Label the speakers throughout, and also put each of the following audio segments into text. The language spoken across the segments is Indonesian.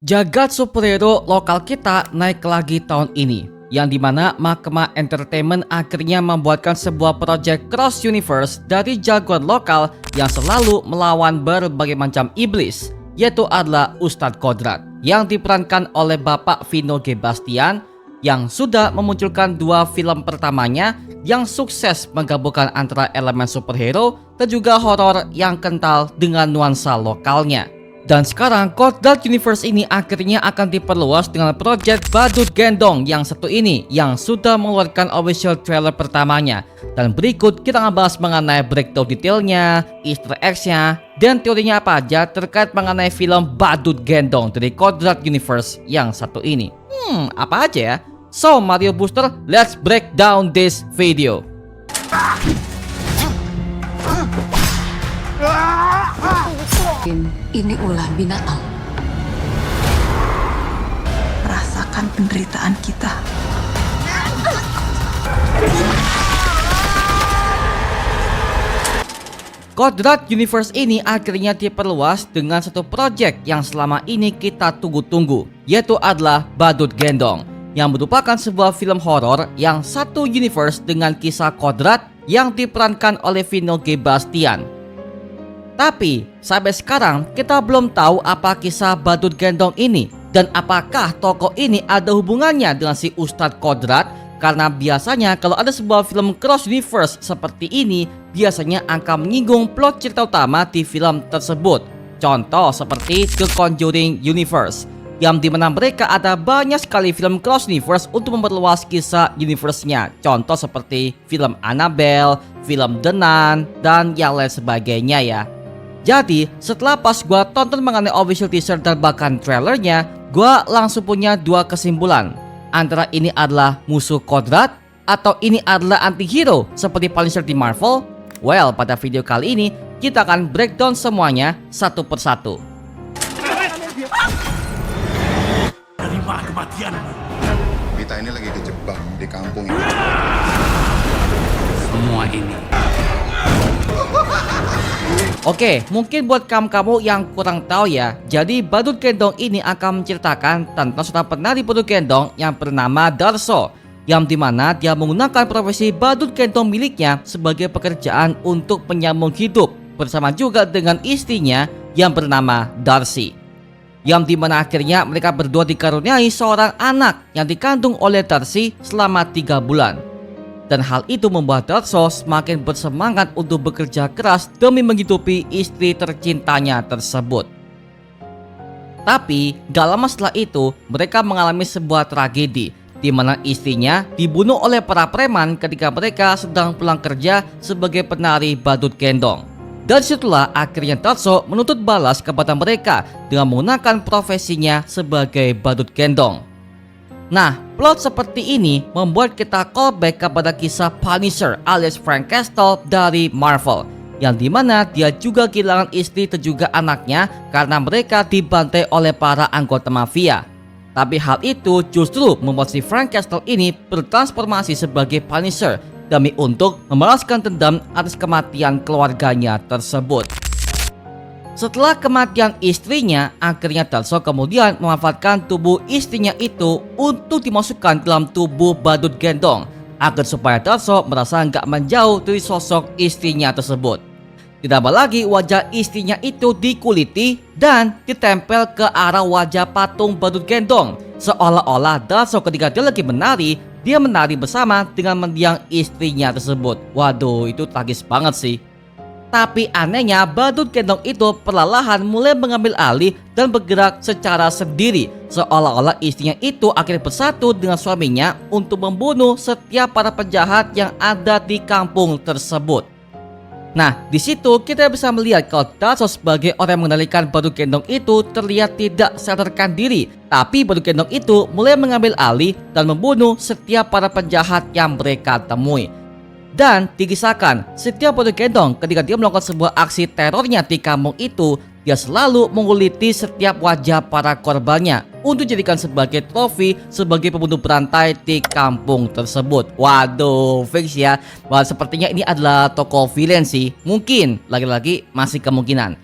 Speaker 1: Jagat superhero lokal kita naik lagi tahun ini, yang dimana Makema Entertainment akhirnya membuatkan sebuah proyek cross universe dari jagoan lokal yang selalu melawan berbagai macam iblis, yaitu adalah Ustadz Kodrat, yang diperankan oleh Bapak Vino G. Bastian, yang sudah memunculkan dua film pertamanya yang sukses menggabungkan antara elemen superhero dan juga horor yang kental dengan nuansa lokalnya. Dan sekarang Kodrat Universe ini akhirnya akan diperluas dengan proyek Badut Gendong yang satu ini yang sudah mengeluarkan official trailer pertamanya. Dan berikut kita ngebahas mengenai breakdown detailnya, easter eggs-nya, dan teorinya apa aja terkait mengenai film Badut Gendong dari Kodrat Universe yang satu ini. Apa aja ya? So Mario Booster, let's break down this video.
Speaker 2: Ini ulah binatang. Rasakan penderitaan kita.
Speaker 1: Kodrat Universe ini akhirnya diperluas dengan satu proyek yang selama ini kita tunggu-tunggu, yaitu adalah Badut Gendong, yang merupakan sebuah film horor yang satu universe dengan kisah Kodrat yang diperankan oleh Vino G. Bastian. Tapi sampai sekarang kita belum tahu apa kisah Badut Gendong ini dan apakah tokoh ini ada hubungannya dengan si Ustadz Kodrat, karena biasanya kalau ada sebuah film cross universe seperti ini biasanya akan menyinggung plot cerita utama di film tersebut. Contoh seperti The Conjuring Universe, yang dimana mereka ada banyak sekali film cross universe untuk memperluas kisah universe-nya. Contoh seperti film Annabelle, film The Nun, dan yang lain sebagainya ya. Jadi setelah pas gua tonton mengenai official teaser dan bahkan trailernya, gua langsung punya dua kesimpulan. Antara ini adalah musuh Kodrat atau ini adalah anti-hero seperti Punisher di Marvel. Well, pada video kali ini kita akan breakdown semuanya satu persatu.
Speaker 3: Terima kematianmu.
Speaker 4: Kita ini lagi kejebak di kampung ini.
Speaker 3: Semua ini
Speaker 1: Oke, mungkin buat kamu yang kurang tahu ya, jadi Badut Gendong ini akan menceritakan tentang seorang penari Badut Gendong yang bernama Darso, yang dimana dia menggunakan profesi Badut Gendong miliknya sebagai pekerjaan untuk penyambung hidup, bersama juga dengan istrinya yang bernama Darcy, yang dimana akhirnya mereka berdua dikaruniai seorang anak yang dikandung oleh Darcy selama 3 bulan. Dan hal itu membuat Darso semakin bersemangat untuk bekerja keras demi menghidupi istri tercintanya tersebut. Tapi gak lama setelah itu mereka mengalami sebuah tragedi, di mana istrinya dibunuh oleh para preman ketika mereka sedang pulang kerja sebagai penari Badut Gendong. Dan situlah akhirnya Darso menuntut balas kepada mereka dengan menggunakan profesinya sebagai Badut Gendong. Nah, plot seperti ini membuat kita callback kepada kisah Punisher alias Frank Castle dari Marvel, yang dimana dia juga kehilangan istri dan juga anaknya karena mereka dibantai oleh para anggota mafia. Tapi hal itu justru membuat si Frank Castle ini bertransformasi sebagai Punisher demi untuk membalaskan dendam atas kematian keluarganya tersebut. Setelah kematian istrinya, akhirnya Darso kemudian memanfaatkan tubuh istrinya itu untuk dimasukkan dalam tubuh Badut Gendong agar supaya Darso merasa nggak menjauh dari sosok istrinya tersebut. Ditambah lagi wajah istrinya itu dikuliti dan ditempel ke arah wajah patung Badut Gendong, seolah-olah Darso ketika dia lagi menari, dia menari bersama dengan mendiang istrinya tersebut. Waduh, itu tragis banget sih. Tapi anehnya Badut Gendong itu perlahan mulai mengambil alih dan bergerak secara sendiri, seolah-olah istrinya itu akhirnya bersatu dengan suaminya untuk membunuh setiap para penjahat yang ada di kampung tersebut. Nah, di situ kita bisa melihat kalau Darso sebagai orang yang mengendalikan Badut Gendong itu terlihat tidak sadarkan diri, tapi Badut Gendong itu mulai mengambil alih dan membunuh setiap para penjahat yang mereka temui. Dan dikisahkan setiap Badut Gendong ketika dia melakukan sebuah aksi terornya di kampung itu, dia selalu menguliti setiap wajah para korbannya untuk dijadikan sebagai trofi sebagai pembunuh berantai di kampung tersebut. Waduh, fix ya. Wah, sepertinya ini adalah tokoh villain sih. Mungkin lagi-lagi masih kemungkinan.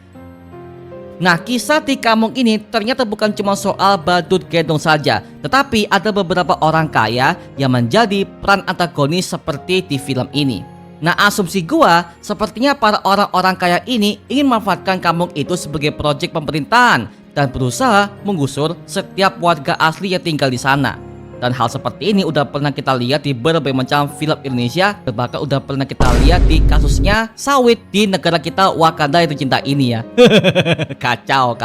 Speaker 1: Nah, kisah di kampung ini ternyata bukan cuma soal badut gendong saja, tetapi ada beberapa orang kaya yang menjadi peran antagonis seperti di film ini. Nah, asumsi gua sepertinya para orang-orang kaya ini ingin memanfaatkan kampung itu sebagai proyek pemerintahan dan berusaha menggusur setiap warga asli yang tinggal di sana. Dan hal seperti ini udah pernah kita lihat di berbagai macam film Indonesia, bahkan udah pernah kita lihat di kasusnya sawit di negara kita Wakanda Itu Cinta ini ya. Kacau.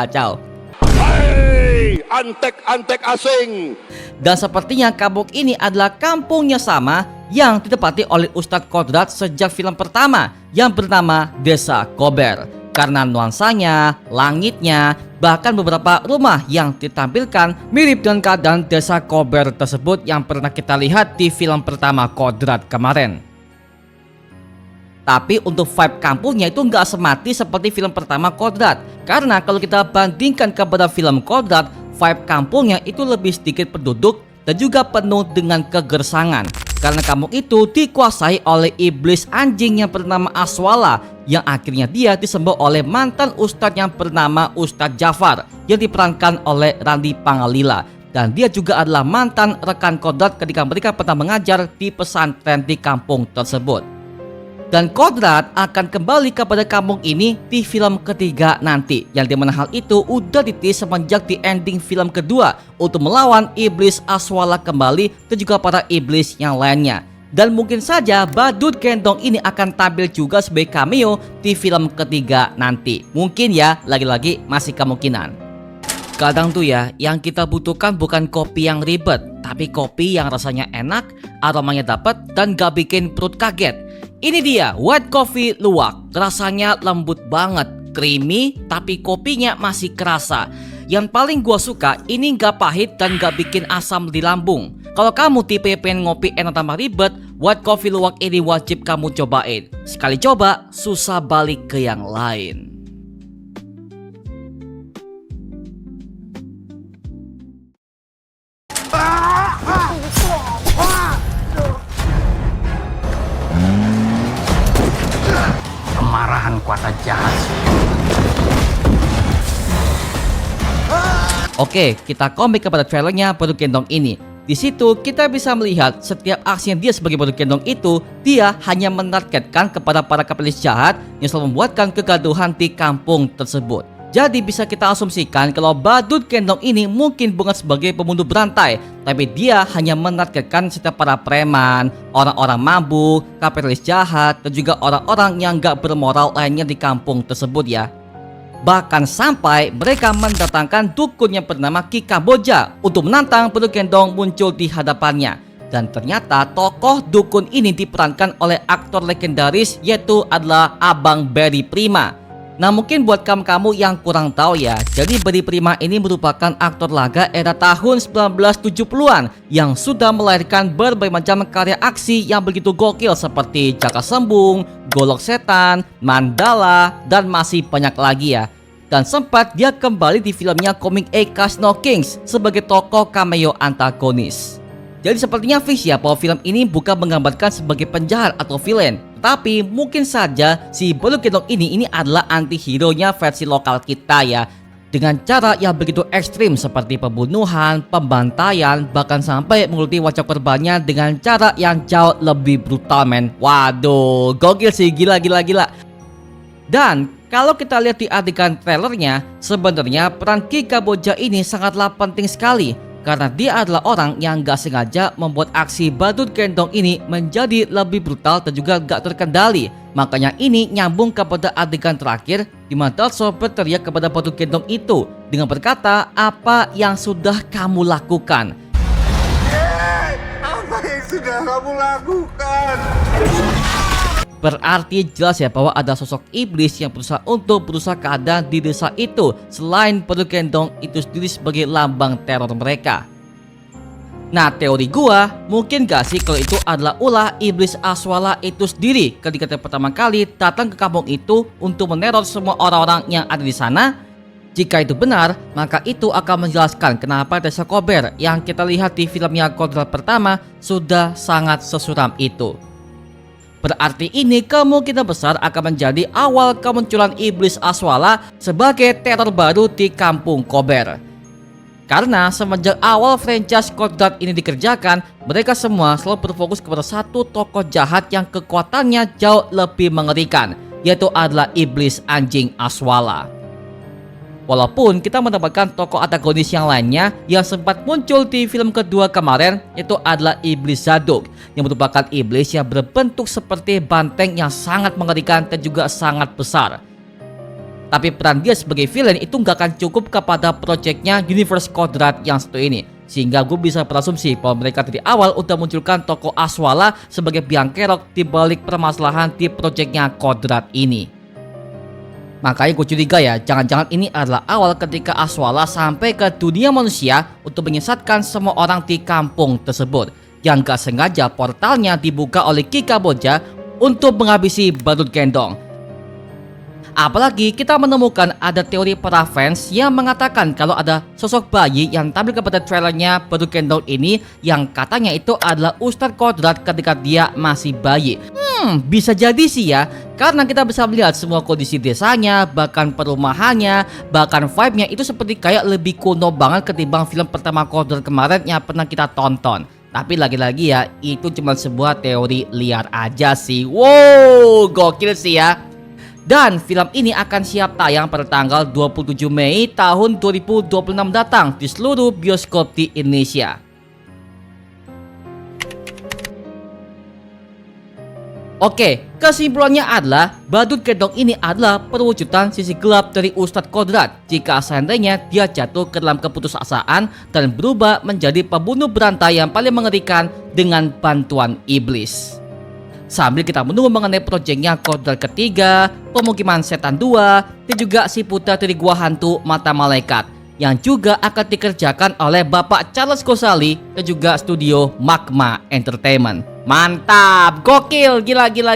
Speaker 3: Hei, antek-antek asing.
Speaker 1: Dan sepertinya kampung ini adalah kampungnya sama yang ditempati oleh Ustadz Kodrat sejak film pertama yang bernama Desa Kober. Karena nuansanya, langitnya, bahkan beberapa rumah yang ditampilkan mirip dengan keadaan Desa Kober tersebut yang pernah kita lihat di film pertama Kodrat kemarin. Tapi untuk vibe kampungnya itu nggak semati seperti film pertama Kodrat. Karena kalau kita bandingkan kepada film Kodrat, vibe kampungnya itu lebih sedikit penduduk dan juga penuh dengan kegersangan. Karena kampung itu dikuasai oleh iblis anjing yang bernama Aswala, yang akhirnya dia disembah oleh mantan ustadz yang bernama Ustadz Jafar yang diperankan oleh Randy Pangalila. Dan dia juga adalah mantan rekan Kodrat ketika mereka pernah mengajar di pesantren di kampung tersebut. Dan Kodrat akan kembali kepada kampung ini di film ketiga nanti, yang dimana hal itu udah ditis semenjak di ending film kedua untuk melawan iblis Aswala kembali dan juga para iblis yang lainnya. Dan mungkin saja badut gendong ini akan tampil juga sebagai cameo di film ketiga nanti. Mungkin ya, lagi-lagi masih kemungkinan. Kadang tuh ya, yang kita butuhkan bukan kopi yang ribet, tapi kopi yang rasanya enak, aromanya dapat, dan gak bikin perut kaget. Ini dia white coffee luwak, rasanya lembut banget, creamy, tapi kopinya masih kerasa. Yang paling gua suka, ini gak pahit dan gak bikin asam di lambung. Kalau kamu tipe pengen ngopi enak tanpa ribet, white coffee luwak ini wajib kamu cobain. Sekali coba, susah balik ke yang lain.
Speaker 3: Kemarahan kuasa jahat.
Speaker 1: Oke, kita komik kepada trailernya badut gendong ini. Di situ kita bisa melihat setiap aksi yang dia sebagai badut gendong itu, dia hanya menargetkan kepada para kapital jahat yang selalu membuatkan kegaduhan di kampung tersebut. Jadi bisa kita asumsikan kalau badut gendong ini mungkin bukan sebagai pembunuh berantai, tapi dia hanya menargetkan setiap para preman, orang-orang mabuk, kapitalis jahat, dan juga orang-orang yang gak bermoral lainnya di kampung tersebut ya. Bahkan sampai mereka mendatangkan dukun yang bernama Ki Kamboja untuk menantang badut gendong muncul di hadapannya. Dan ternyata tokoh dukun ini diperankan oleh aktor legendaris, yaitu adalah Abang Barry Prima. Nah, mungkin buat kamu yang kurang tahu ya, jadi Barry Prima ini merupakan aktor laga era tahun 1970-an yang sudah melahirkan berbagai macam karya aksi yang begitu gokil seperti Jaka Sembung, Golok Setan, Mandala, dan masih banyak lagi ya. Dan sempat dia kembali di filmnya Coming A Casino Kings sebagai tokoh cameo antagonis. Jadi sepertinya fix ya bahwa film ini bukan menggambarkan sebagai penjahat atau villain, tapi mungkin saja si badut gendong ini adalah anti-hero-nya versi lokal kita ya, dengan cara yang begitu ekstrim seperti pembunuhan, pembantaian, bahkan sampai menguliti wajah korbannya dengan cara yang jauh lebih brutal men. Waduh, gokil sih, gila. Dan kalau kita lihat di adegan trailernya, sebenarnya peran Ki Kamboja ini sangatlah penting sekali. Karena dia adalah orang yang gak sengaja membuat aksi badut gendong ini menjadi lebih brutal dan juga gak terkendali. Makanya ini nyambung kepada adegan terakhir di mana Darso berteriak kepada badut gendong itu dengan berkata, apa yang sudah kamu lakukan?
Speaker 3: Apa yang sudah kamu lakukan?
Speaker 1: Berarti jelas ya bahwa ada sosok iblis yang berusaha keadaan di desa itu, selain badut gendong itu sendiri sebagai lambang teror mereka. Nah, teori gua, mungkin gak sih kalau itu adalah ulah iblis Aswala itu sendiri ketika pertama kali datang ke kampung itu untuk meneror semua orang-orang yang ada di sana? Jika itu benar, maka itu akan menjelaskan kenapa Desa Kober yang kita lihat di filmnya Kodrat pertama sudah sangat sesuram itu. Berarti ini kemungkinan besar akan menjadi awal kemunculan iblis Aswala sebagai teror baru di kampung Kober. Karena semenjak awal franchise Kodrat ini dikerjakan, mereka semua selalu berfokus kepada satu tokoh jahat yang kekuatannya jauh lebih mengerikan, yaitu adalah iblis anjing Aswala. Walaupun kita mendapatkan tokoh antagonis yang lainnya yang sempat muncul di film kedua kemarin, yaitu adalah iblis Zadok, yang merupakan iblis yang berbentuk seperti banteng yang sangat mengerikan dan juga sangat besar. Tapi peran dia sebagai villain itu nggak akan cukup kepada proyeknya Universe Kodrat yang satu ini. Sehingga gue bisa berasumsi bahwa mereka dari awal udah munculkan tokoh Aswala sebagai biang kerok di balik permasalahan di proyeknya Kodrat ini. Makanya gue curiga ya, jangan-jangan ini adalah awal ketika Aswala sampai ke dunia manusia untuk menyesatkan semua orang di kampung tersebut. Yang gak sengaja portalnya dibuka oleh Ki Kamboja untuk menghabisi Badut Kendong. Apalagi kita menemukan ada teori para fans yang mengatakan kalau ada sosok bayi yang tampil kepada trailernya Badut Kendong ini yang katanya itu adalah Ustadz Kodrat ketika dia masih bayi. Bisa jadi sih ya, karena kita bisa melihat semua kondisi desanya, bahkan perumahannya, bahkan vibe-nya itu seperti kayak lebih kuno banget ketimbang film pertama Kodrat kemarin yang pernah kita tonton. Tapi lagi-lagi ya, itu cuma sebuah teori liar aja sih. Wow, gokil sih ya. Dan film ini akan siap tayang pada tanggal 27 Mei tahun 2026 datang di seluruh bioskop di Indonesia. Oke, kesimpulannya adalah Badut Kendong ini adalah perwujudan sisi gelap dari Ustadz Kodrat jika seandainya dia jatuh ke dalam keputusasaan dan berubah menjadi pembunuh berantai yang paling mengerikan dengan bantuan iblis. Sambil kita menunggu mengenai proyeknya Kodrat ketiga, Pemukiman Setan 2, dan juga si putra dari Gua Hantu Mata Malaikat yang juga akan dikerjakan oleh Bapak Charles Gosali dan juga studio Magma Entertainment. Mantap, gokil, gila.
Speaker 2: Kita.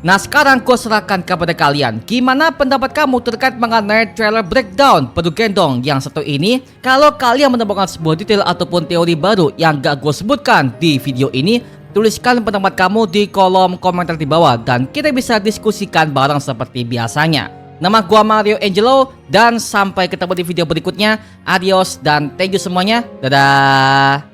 Speaker 1: Nah sekarang gue serahkan kepada kalian. Gimana pendapat kamu terkait mengenai trailer breakdown Badut Kendong yang satu ini? Kalau kalian menemukan sebuah detail ataupun teori baru yang gak gue sebutkan di video ini, tuliskan pendapat kamu di kolom komentar di bawah dan kita bisa diskusikan bareng seperti biasanya. Nama gua Mario Angelo dan sampai ketemu di video berikutnya. Adios dan thank you semuanya. Dadah.